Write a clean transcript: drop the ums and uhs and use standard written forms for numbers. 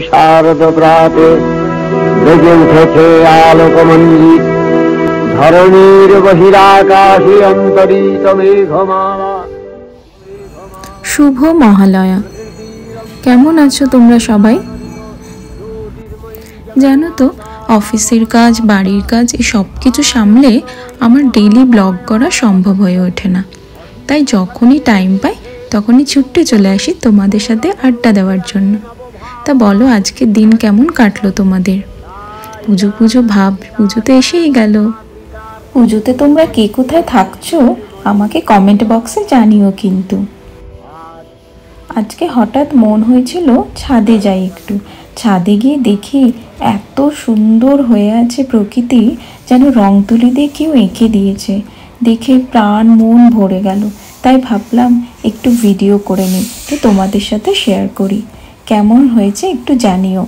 শারদ প্রাতে বেজে উঠেছে আলোকমঞ্জিত ধরণীর বহিরাকাশে অন্তরিত মেঘমালা। শুভ মহালয়া। কেমন আছো তোমরা সবাই? জানো তো, অফিসের কাজ, বাড়ির কাজ, এই সব কিছু সামলে আমার ডেইলি ব্লগ করা সম্ভব হয়ে ওঠে না। তাই যখনই টাইম পাই তখনই ছুটে চলে আসি তোমাদের সাথে আড্ডা দেওয়ার জন্য। তা বলো, আজকের দিন কেমন কাটলো তোমাদের? পুজো পুজো ভাব, পুজো তো এসেই গেল। পুজোতে তোমরা কে কোথায় থাকছো আমাকে কমেন্ট বক্সে জানিও কিন্তু। আজকে হঠাৎ মন হয়েছিল ছাদে যাই একটু। ছাদে গিয়ে দেখি এত সুন্দর হয়ে আছে প্রকৃতি, যেন রং তুলি দিয়ে কেউ এঁকে দিয়েছে। দেখে প্রাণ মন ভরে গেল। তাই ভাবলাম একটু ভিডিও করে নিই, তো তোমাদের সাথে শেয়ার করি। কেমন হয়েছে একটু জানিও।